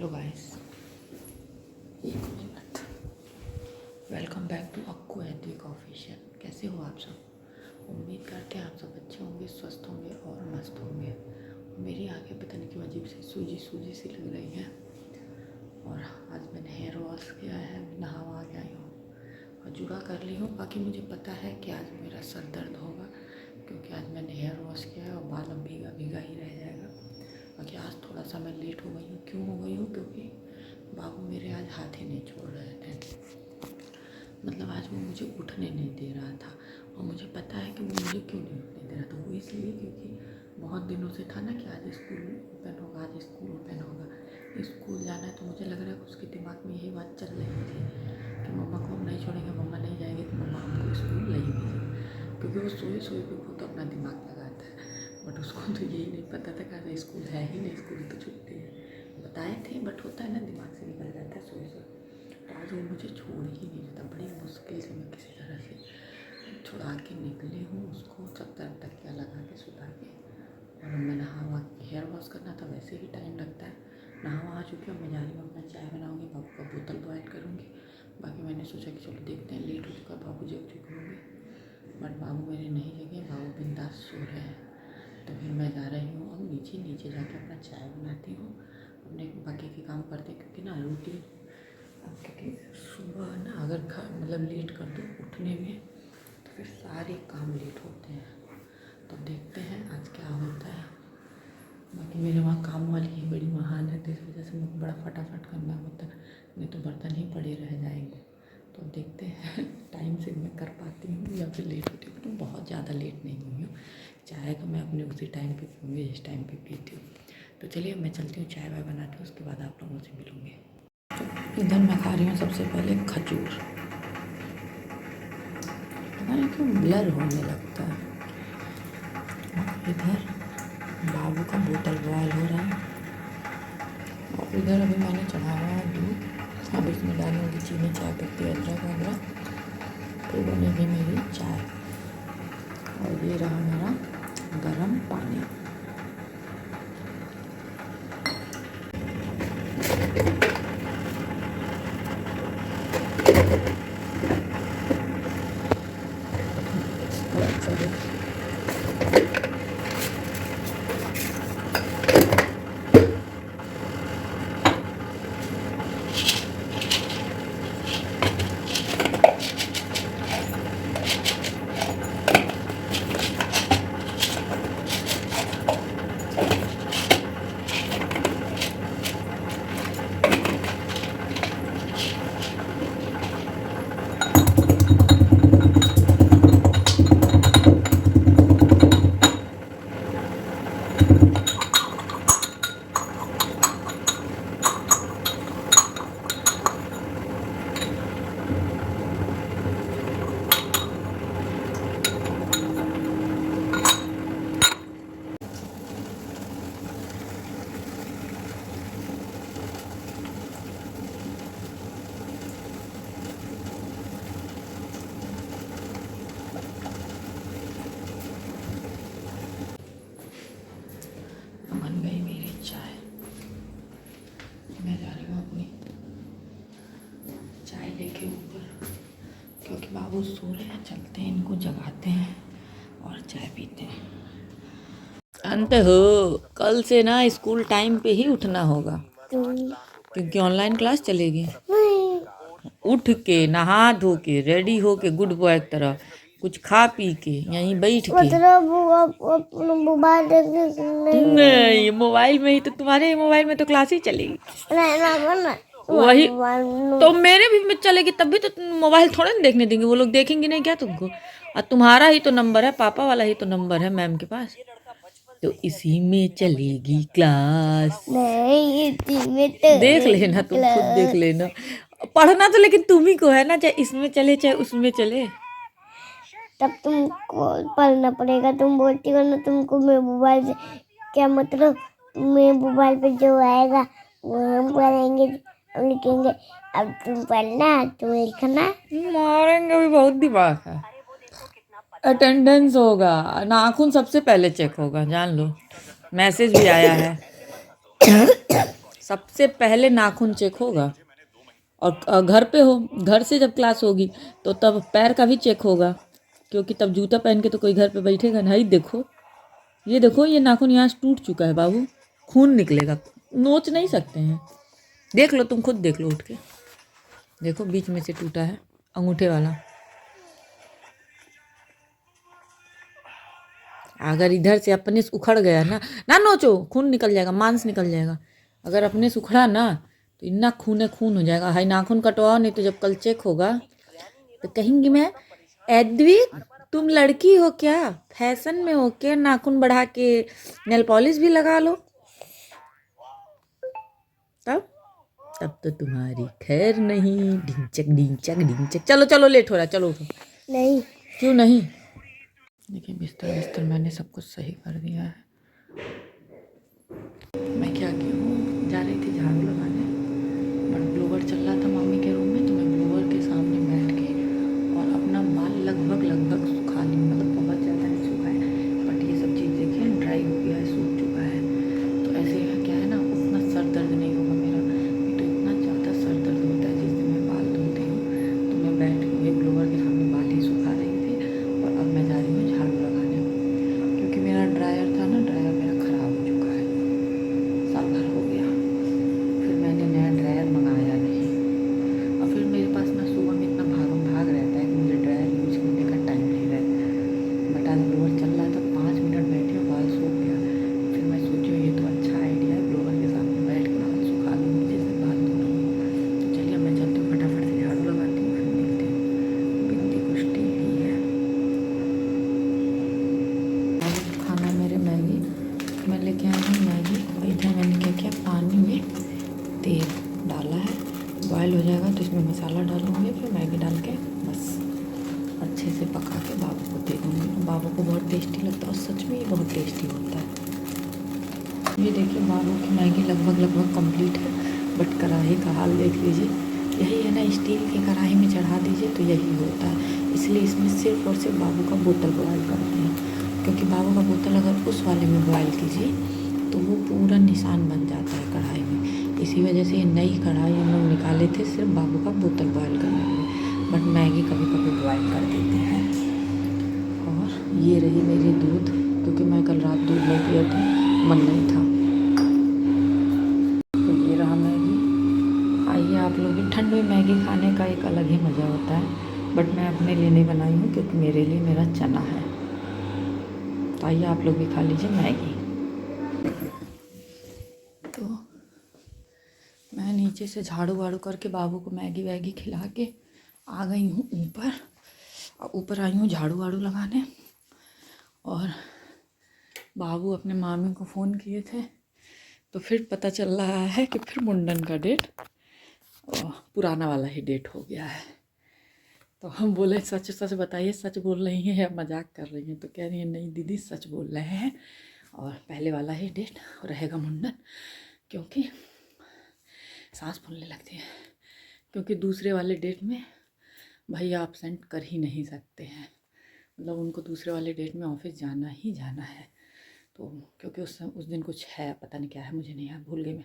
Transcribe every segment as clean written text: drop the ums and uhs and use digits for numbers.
Hello guys, एक minute. Welcome back to Akku ethic official. कैसे हो आप सब? उम्मीद करते हैं आप सब अच्छे होंगे, स्वस्थ होंगे और मस्त होंगे। मेरी आंखें पता नहीं क्यों अजीब से सूजी सूजी सी लग रही हैं। और आज मैंने हेयर वॉश किया है, नहा वहा के आई हूँ और जुड़ा कर ली हूँ। बाकी मुझे पता है कि आज मेरा सर दर्द होगा क्योंकि आज मैंने हेयर वॉश किया है और बाल अब भीगा भीगा ही रह जाएगा। बाकी आज थोड़ा सा मैं लेट हो गई हूँ। क्यों हो गई हूँ? क्योंकि बाबू मेरे आज हाथ ही नहीं छोड़ रहे थे। मतलब आज वो मुझे उठने नहीं दे रहा था और मुझे पता है कि वो मुझे क्यों नहीं उठने दे रहा था। वो इसलिए क्योंकि बहुत दिनों से था ना कि आज स्कूल ओपन होगा, आज स्कूल ओपन होगा, स्कूल जाना है। तो मुझे लग रहा है कि उसके दिमाग में यही बात चल रही थी कि मम्मा को हम नहीं छोड़ेंगे, मम्मा नहीं जाएंगे तो मम्मा हमको स्कूल नहीं भेजेंगे। क्योंकि वो सोए सोए पे खुद अपना दिमाग लगाता है, बट उसको तो यही नहीं पता था कि स्कूल है ही नहीं, स्कूल तो छुट्टी है। बताए थे बट होता है ना, दिमाग से निकल जाता है सोए सोए। तो आज वो मुझे छोड़ ही नहीं देता। बड़ी मुश्किल से मैं किसी तरह से छुड़ा के निकली हूँ उसको, चक्कर तकिया लगा के सुला के। और मैं नहा वहा हेयर वॉश करना था, वैसे ही टाइम लगता है। नहा वहा चुकी हूँ, मैं जा रही हूँ अपना चाय बनाऊँगी, बाबू का बोतल बॉयल करूँगी। बाकी मैंने सोचा कि चलो देखते हैं, लेट हो चुका, बाबू जग चुके होंगे बट बाबू मेरे नहीं जगे, बाबू बिंदास सो रहे हैं। तो फिर मैं जा रही हूँ अब नीचे जाके अपना चाय बनाती हूँ, अपने बाकी के काम करते हैं। क्योंकि ना रूटीन, क्योंकि सुबह ना अगर मतलब लेट कर दो उठने में तो फिर सारे काम लेट होते हैं। तो देखते हैं आज क्या होता है। बाकी मेरे वहाँ काम वाली ही बड़ी महान है, तो इस वजह से मुझे बड़ा फटाफट करना होता है, नहीं तो बर्तन ही पड़े रह जाएंगे। तो देखते हैं टाइम से मैं कर पाती हूँ या फिर लेट होती हूँ। तो बहुत ज़्यादा लेट नहीं हुई हूँ। चाय तो मैं अपने उसी टाइम पे पीऊँगी जिस टाइम पे पीती हूँ। तो चलिए मैं चलती हूँ, चाय वाय बनाती हूँ, उसके बाद आप लोगों से मिलूँगी। इधर मैं खा रही हूँ सबसे पहले खजूर। पता नहीं क्यों ब्लर होने लगता है। इधर बाबू का बोतल बॉयल हो रहा है और इधर अभी मैंने चढ़ाया है दूध। अब इसमें डालूँगी चीनी, चाय पत्ती, अदरक वगैरह, फिर बनेगी मेरी चाय। और ये रहा मेरा गरम पानी। बन गई मेरी चाय। मैं जा रही हूँ अपनी चाय लेके ऊपर, क्योंकि बाबू सो रहे हैं। चलते हैं, इनको जगाते हैं और चाय पीते हैं। अंत हो, कल से ना स्कूल टाइम पे ही उठना होगा क्योंकि ऑनलाइन क्लास चलेगी। उठ के नहा धो के रेडी हो के गुड बॉय की तरह कुछ खा पी के यहीं बैठ के मोबाइल नहीं, मोबाइल में ही तो, तुम्हारे मोबाइल में तो क्लास ही चलेगी। वही तो मेरे भी में चलेगी, तब भी तो मोबाइल थोड़ा ना देखने देंगे वो लोग। देखेंगे नहीं क्या तुमको? और तुम्हारा ही तो नंबर है, पापा वाला ही तो नंबर है मैम के पास, तो इसी में चलेगी क्लास। नहीं, इसी में तो देख लेना, तुम खुद देख लेना। पढ़ना तो लेकिन तुम ही को है ना, चाहे इसमें चले चाहे उसमें चले। तब तुमको पढ़ना पड़ेगा। तुम बोलती हो ना तुमको मैं मोबाइल से, क्या मतलब? मैं मोबाइल पे जो आएगा वो हम पढ़ेंगे, हम लिखेंगे। अब तुम पढ़ना, तुम लिखना। मारेंगे भी, बहुत दिमाग है। अटेंडेंस होगा, नाखून सबसे पहले चेक होगा, जान लो। मैसेज भी आया है सबसे पहले नाखून चेक होगा, और घर पे हो, घर से जब क्लास होगी तो तब पैर का भी चेक होगा, क्योंकि तब जूता पहन के तो कोई घर पे बैठेगा नहीं। देखो ये नाखून यहाँ से टूट चुका है बाबू, खून निकलेगा, नोच नहीं सकते हैं। देख लो, तुम खुद देख लो उठ के, देखो बीच में से टूटा है अंगूठे वाला। अगर इधर से अपने से उखड़ गया ना, ना नोचो, खून निकल जाएगा, मांस निकल जाएगा। अगर अपने से उखड़ा ना तो इतना खून हो जाएगा। हाई नाखून कटवाओ, नहीं तो जब कल चेक होगा तो कहेंगी मैं, एद्वित तुम लड़की हो क्या, फैशन में हो क्या, नाखून बढ़ा के नेल पॉलिश भी लगा लो। तब तो तुम्हारी खैर नहीं। ढिंचक ढिंचक ढिंचक। चलो चलो, लेट हो रहा, चलो उठो। नहीं, क्यों नहीं? देखिए बिस्तर मैंने सब कुछ सही कर दिया है। मैं क्या की हूँ, जा रही थी झाड़ू लगाने, बट ब्लोवर चल रहा था मम्मी के रूम में, तो मैं ब्लोवर के सामने बैठ के और अपना बाल लगभग सुखा ली। मतलब बहुत ज़्यादा नहीं सूखा है, बट ये सब चीज़ देखिए ड्राई हो गया है, सूख चुका है। तो ऐसे ही क्या है ना, उतना सर दर्द नहीं होगा मेरा। नहीं तो इतना ज़्यादा सर दर्द होता है जिस दिन मैं बाल धोती हूँ। तो मैं बैठ के वही ब्लोवर के सामने बाल ही सुखा रही थी, और अब मैं जा रही हूँ झाड़ू लगाने, क्योंकि मेरा ड्रायर था ना, ड्रायर मेरा ख़राब हो चुका है, साल भर हो गया। फिर मैंने नया ड्रायर मंगाया नहीं, और फिर मेरे पास ना सुबह में इतना भाग रहता है कि मुझे ड्रायर यूज करने का टाइम नहीं रहता। बट आज ब्लोअर चल रहा था, 5 मिनट बैठी और बाल सूख गया। फिर मैं सोची ये तो अच्छा आइडिया है, ब्लोअर के सामने बैठ के बाल सुखा लूँगी, जैसे बाल धो लूँगी। तो चलिए मैं चलती हूँ, फटाफट से झाड़ू लगाती हूँ, फिर मिलती हूँ। बिंदी कुश्ती ही है। खाना मेरे मैगी, मैं लेके आई हूँ मैगी। इधर मैंने क्या किया, पानी में तेल डाला है, बॉयल हो जाएगा तो इसमें मसाला डालूँगी, फिर मैगी डाल के बस अच्छे से पका के बाबू को दे दूँगी। बाबू को बहुत टेस्टी लगता है, और सच में ये बहुत टेस्टी होता है। ये देखिए बाबू की मैगी लगभग कंप्लीट है, बट कढ़ाई का हाल देख लीजिए। यही है ना, स्टील की कढ़ाई में चढ़ा दीजिए तो यही होता है। इसलिए इसमें सिर्फ और सिर्फ बाबू का बोतल बॉयल करते हैं, क्योंकि बाबू का बोतल अगर उस वाले में बॉयल कीजिए तो वो पूरा निशान बन जाता है कढ़ाई में। इसी वजह से ये नई कढ़ाई हम लोग निकाले थे सिर्फ बाबू का बोतल बॉयल करने के लिए, बट मैगी कभी कभी बॉयल कर देते हैं। और ये रही मेरी दूध, क्योंकि मैं कल रात दूध नहीं पिया था, मन नहीं था। तो ये रहा मैगी। आइए आप लोग भी, ठंड में मैगी खाने का एक अलग ही मज़ा होता है, बट मैं अपने लिए नहीं बनाई हूँ, क्योंकि मेरे लिए मेरा चना है। तो आइए आप लोग भी खा लीजिए मैगी। तो मैं नीचे से झाड़ू वाड़ू करके बाबू को मैगी वैगी खिला के आ गई हूँ ऊपर, और ऊपर आई हूँ झाड़ू वाड़ू लगाने। और बाबू अपने मामी को फ़ोन किए थे, तो फिर पता चल रहा है कि फिर मुंडन का डेट पुराना वाला ही डेट हो गया है। तो हम बोले सच सच बताइए, सच बोल रही हैं या मजाक कर रही हैं? तो कह रही हैं नहीं दीदी सच बोल रहे हैं, और पहले वाला ही डेट रहेगा मुंडन, क्योंकि सांस फूलने लगती है, क्योंकि दूसरे वाले डेट में भैया अब्सेंट कर ही नहीं सकते हैं। मतलब उनको दूसरे वाले डेट में ऑफिस जाना ही जाना है। तो क्योंकि उस दिन कुछ है, पता नहीं क्या है, मुझे नहीं याद, भूल गई मैं।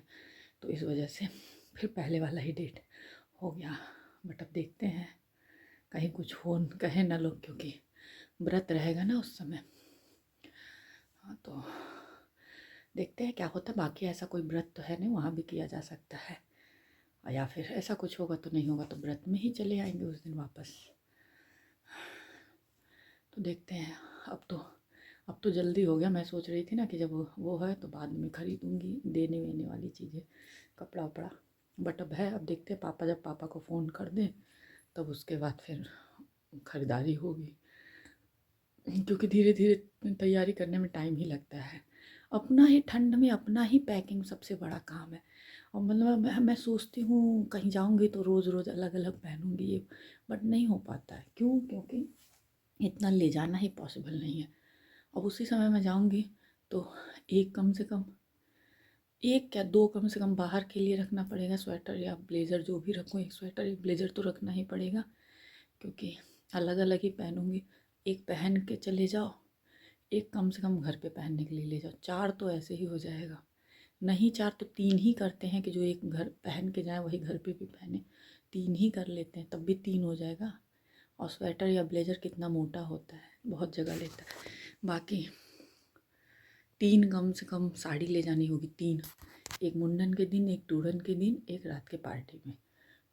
तो इस वजह से फिर पहले वाला ही डेट हो गया। बट अब देखते हैं, कहीं कुछ हो कहे ना लोग, क्योंकि व्रत रहेगा ना उस समय। हाँ, तो देखते हैं क्या होता है। बाकी ऐसा कोई व्रत तो है नहीं, वहाँ भी किया जा सकता है, या फिर ऐसा कुछ होगा तो नहीं होगा तो व्रत में ही चले आएंगे उस दिन वापस। तो देखते हैं। अब तो जल्दी हो गया। मैं सोच रही थी ना कि जब वो है तो बाद में ख़रीदूँगी देने वेने वाली चीज़ें, कपड़ा वपड़ा। बट अब है, अब देखते हैं पापा, जब पापा को फ़ोन कर दें तब उसके बाद फिर ख़रीदारी होगी, क्योंकि धीरे धीरे तैयारी करने में टाइम ही लगता है। अपना ही ठंड में अपना ही पैकिंग सबसे बड़ा काम है। और मतलब मैं सोचती हूँ कहीं जाऊँगी तो रोज़ रोज़ अलग अलग पहनूँगी ये, बट नहीं हो पाता है। क्यों? क्योंकि इतना ले जाना ही पॉसिबल नहीं है। अब उसी समय मैं जाऊँगी तो एक कम से कम, एक क्या दो कम से कम बाहर के लिए रखना पड़ेगा, स्वेटर या ब्लेज़र जो भी रखूँ, एक स्वेटर एक ब्लेज़र तो रखना ही पड़ेगा, क्योंकि अलग अलग ही पहनूँगी। एक पहन के चले जाओ, एक कम से कम घर पे पहनने के लिए ले जाओ, 4 तो ऐसे ही हो जाएगा। नहीं 4 तो 3 ही करते हैं कि जो एक घर पहन के जाए वही घर पे भी पहने, 3 ही कर लेते हैं तब भी 3 हो जाएगा। और स्वेटर या ब्लेज़र कितना मोटा होता है, बहुत जगह लेता है। बाकी 3 कम से कम साड़ी ले जानी होगी, 3, एक मुंडन के दिन, एक टूडन के दिन, एक रात के पार्टी में।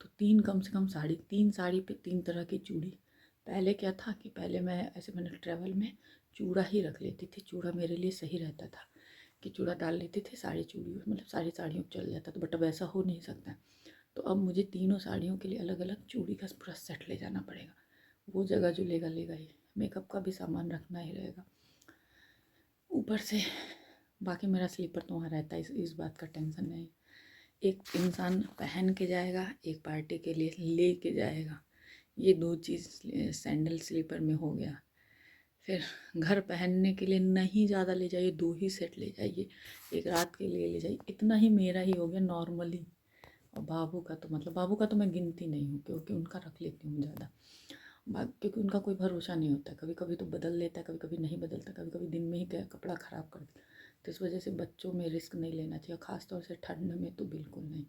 तो 3 कम से कम साड़ी, 3 साड़ी पे 3 तरह की चूड़ी। पहले क्या था कि पहले मैंने ट्रैवल में चूड़ा ही रख लेती थी, चूड़ा मेरे लिए सही रहता था कि चूड़ा डाल लेते थे, सारी चूड़ी मतलब सारी साड़ियों पर चल जाता था। बट अब ऐसा हो नहीं सकता, तो अब मुझे तीनों साड़ियों के लिए अलग अलग चूड़ी का पूरा सेट ले जाना पड़ेगा। वो जगह जो लेगा लेगा ही, मेकअप का भी सामान रखना ही रहेगा ऊपर से। बाकी मेरा स्लीपर तो वहाँ रहता है, इस बात का टेंशन नहीं। एक इंसान पहन के जाएगा, एक पार्टी के लिए ले के जाएगा, ये 2 चीज़ सैंडल स्लीपर में हो गया। फिर घर पहनने के लिए नहीं ज़्यादा ले जाइए, 2 ही सेट ले जाइए, एक रात के लिए ले जाइए, इतना ही मेरा ही हो गया नॉर्मली। और बाबू का तो मैं गिनती नहीं हूँ, क्योंकि उनका रख लेती हूँ ज़्यादा, क्योंकि उनका कोई भरोसा नहीं होता, कभी कभी तो बदल लेता है, कभी कभी नहीं बदलता, कभी कभी दिन में ही कपड़ा ख़राब कर देता। तो इस वजह से बच्चों में रिस्क नहीं लेना चाहिए, ख़ास तौर से ठंड में तो बिल्कुल नहीं।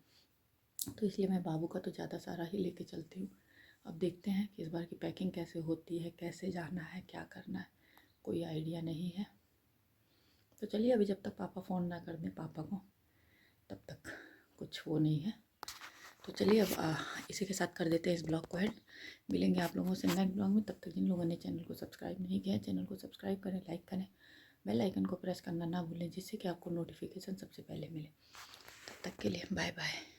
तो इसलिए मैं बाबू का तो ज़्यादा सारा ही लेके चलती हूँ। अब देखते हैं कि इस बार की पैकिंग कैसे होती है, कैसे जाना है, क्या करना है, कोई आइडिया नहीं है। तो चलिए अभी जब तक पापा फ़ोन ना कर दें पापा को, तब तक कुछ वो नहीं है। तो चलिए अब इसी के साथ कर देते हैं इस ब्लॉग को ऐड। मिलेंगे आप लोगों से नेक्स्ट ब्लॉग में। तब तक जिन लोगों ने चैनल को सब्सक्राइब नहीं किया है, चैनल को सब्सक्राइब करें, लाइक करें, बेल आइकन को प्रेस करना ना भूलें, जिससे कि आपको नोटिफिकेशन सबसे पहले मिले। तब तक के लिए बाय बाय।